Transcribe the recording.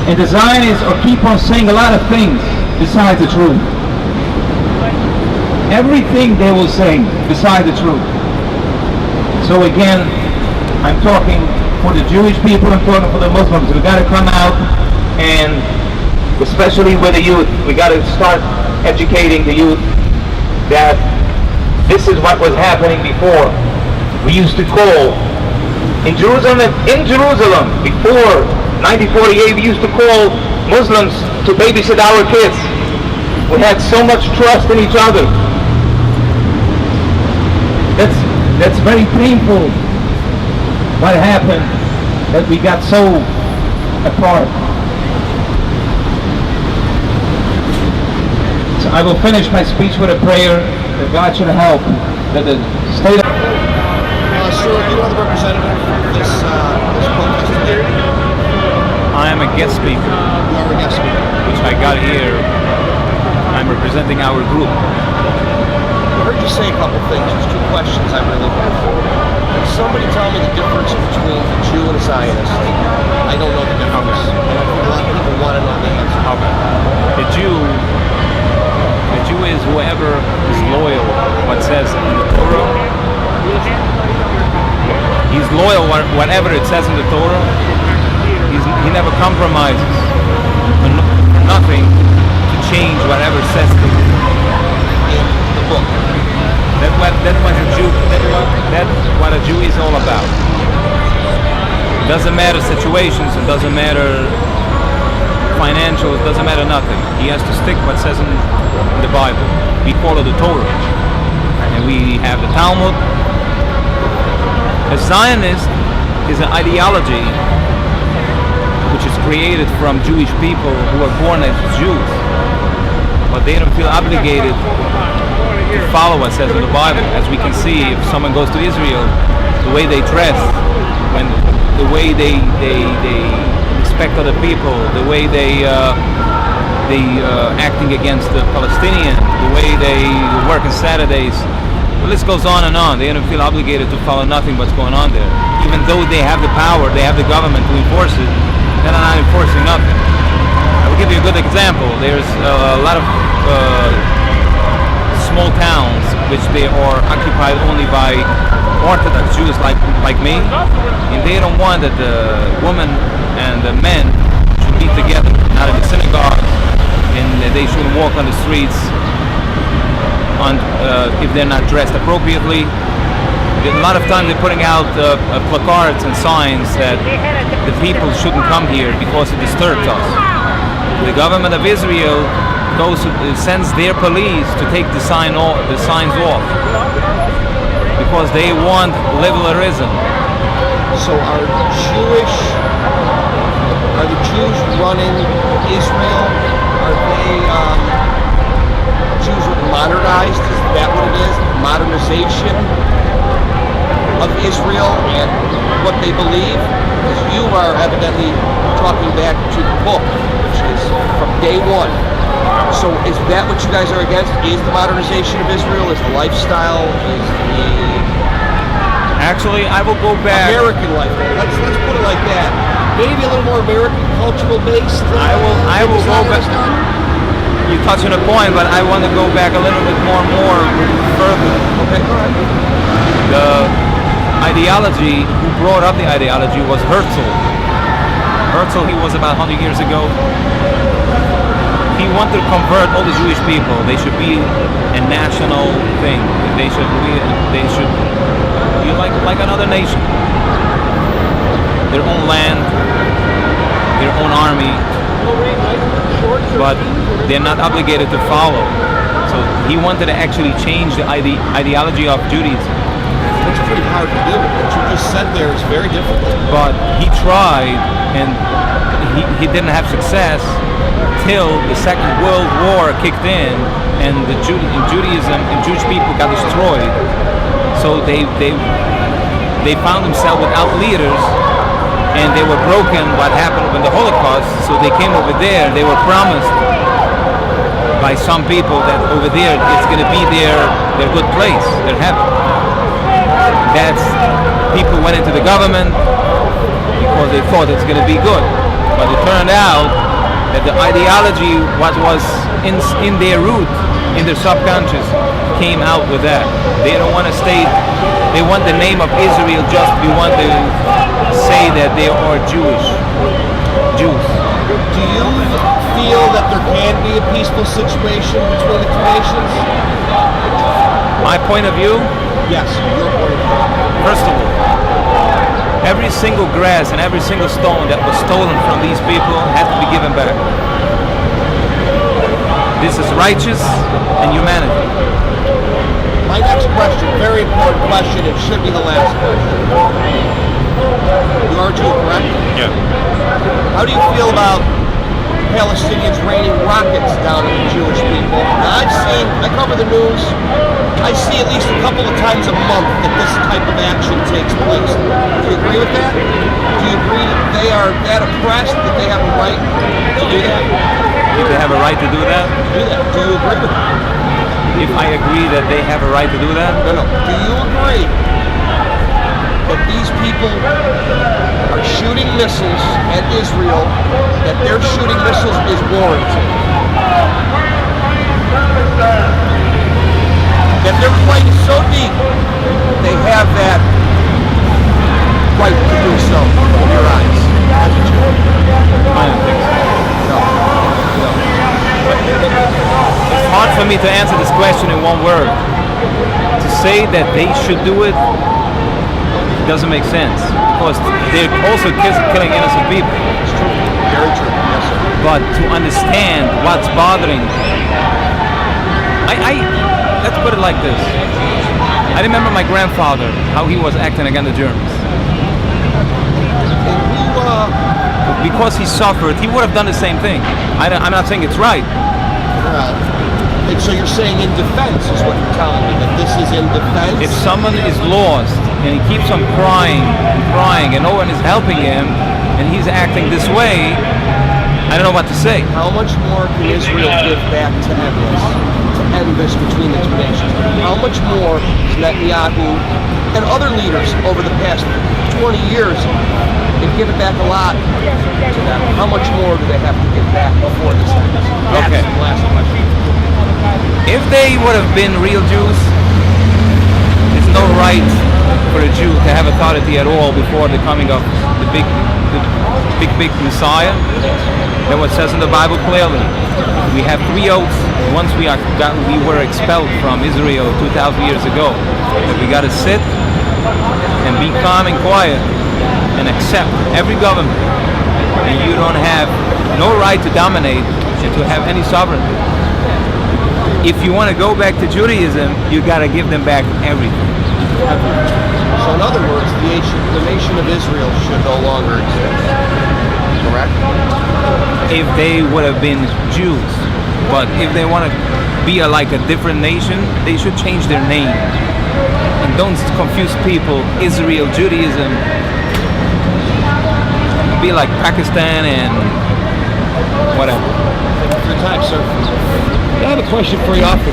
And the Zionists keep on saying a lot of things besides the truth. Everything they will say besides the truth. So again, I'm talking for the Jewish people, I'm talking for the Muslims. We got to come out, and especially with the youth, we got to start educating the youth that this is what was happening before. We used to call in Jerusalem before 1948, we used to call Muslims to babysit our kids. We had so much trust in each other. That's very painful what happened, that we got so apart. So I will finish my speech with a prayer that God should help, that the state of... Sir, you are the representative of this protest here? I am a guest speaker. You are a guest speaker. Which I got here. I'm representing our group. I heard you say a couple things. There's two questions I really want to. Can somebody tell me the difference between a Jew and a Zionist? I don't know the difference. And I think a lot of people want to know the answer. Okay. A Jew is whoever is loyal what says in the Torah. He's loyal whatever it says in the Torah. He never compromises for nothing to change whatever it says in the book. That's what a Jew is all about. It doesn't matter situations, it doesn't matter financial, it doesn't matter nothing. He has to stick what says in the Bible. We follow the Torah. And we have the Talmud. A Zionist is an ideology which is created from Jewish people who are born as Jews, but they don't feel obligated to follow what says in the Bible. As we can see, if someone goes to Israel, the way they dress, the way they respect other people, the way they acting against the Palestinians, the way they work on Saturdays. The list goes on and on. They don't feel obligated to follow nothing what's going on there. Even though they have the power, they have the government to enforce it, they're not enforcing nothing. I will give you a good example. There's a lot of small towns which they are occupied only by Orthodox Jews like me, and they don't want that the women and the men should meet together, not in the synagogue, and they shouldn't walk on the streets if they're not dressed appropriately. A lot of times they're putting out placards and signs that the people shouldn't come here because it disturbs us. The government of Israel sends their police to take the signs off because they want liberalism. So are the Jews running Israel? Are they Jews are modernized? Is that what it is? Modernization of Israel and what they believe? Because you are evidently talking back to the book, which is from day one. So is that what you guys are against? Is the modernization of Israel? Is the lifestyle? Is the... Actually, I will go back... American life. Let's put it like that. Maybe a little more American cultural based. I will go back... You touch on a point, but I want to go back a little bit more further. Okay, all right. The ideology, who brought up the ideology was Herzl. Herzl, he was about 100 years ago. He wanted to convert all the Jewish people. They should be a national thing. They should be like another nation. Their own land, their own army, but they're not obligated to follow. So he wanted to actually change the ideology of Judaism. That's pretty hard to do. What you just said there is very difficult. But he tried, and he didn't have success till the Second World War kicked in, and Judaism and Jewish people got destroyed. So they found themselves without leaders, and they were broken what happened when the Holocaust. So they came over there. They were promised by some people that over there it's going to be their good place, their heaven. That's people went into the government because they thought it's going to be good. But it turned out that the ideology, what was in their root, in their subconscious, came out with that. They don't want to state, they want the name of Israel just to want to say that they are Jews. Do you feel that there can be a peaceful situation between the two nations? My point of view, Yes, your point of view. first of all, every single grass and every single stone that was stolen from these people has to be given back. This is righteous and humanity. My next question, very important question, it should be the last question. You are Jew, correct? Yeah. How do you feel about Palestinians raining rockets down on the Jewish people? Now, I cover the news, I see at least a couple of times a month that this type of action takes place. Do you agree with that? Do you agree that they are that oppressed that they have a right to do that? Do they have a right to do that? Do that. Do you agree with that? If I agree that they have a right to do that? No. Do you agree that these people are shooting missiles at Israel, that their shooting missiles is warranted? That their plight is so deep, they have that right to do so in your eyes as a Jew? I don't think so. No. It's hard for me to answer this question in one word. To say that they should do it doesn't make sense, because they're also killing innocent people. It's true. Very true. Yes, sir. But to understand what's bothering, let's put it like this. I remember my grandfather, how he was acting against the Germans. And Because he suffered, he would have done the same thing. I'm not saying it's right. and so you're saying in defense is what you're telling me, that this is in defense? If someone is lost and he keeps on crying and crying and no one is helping him and he's acting this way, I don't know what to say. How much more can Israel give back to end this between the two nations? How much more can Netanyahu and other leaders over the past 20 years have given back a lot to them? How much more do they have to give back before this ends? Okay. That's the last question. If they would have been real Jews, there's no right for a Jew to have authority at all before the coming of the big Messiah. That's what it says in the Bible clearly. We have 3 oaths once we were expelled from Israel 2,000 years ago. That we got to sit and be calm and quiet and accept every government. And you don't have no right to dominate and to have any sovereignty. If you want to go back to Judaism, you got to give them back everything. So in other words, the nation of Israel should no longer exist. Correct? If they would have been Jews. But if they want to be like a different nation, they should change their name. And don't confuse people. Israel, Judaism, be like Pakistan and whatever. Thank you for your time, sir. I have a question for you off the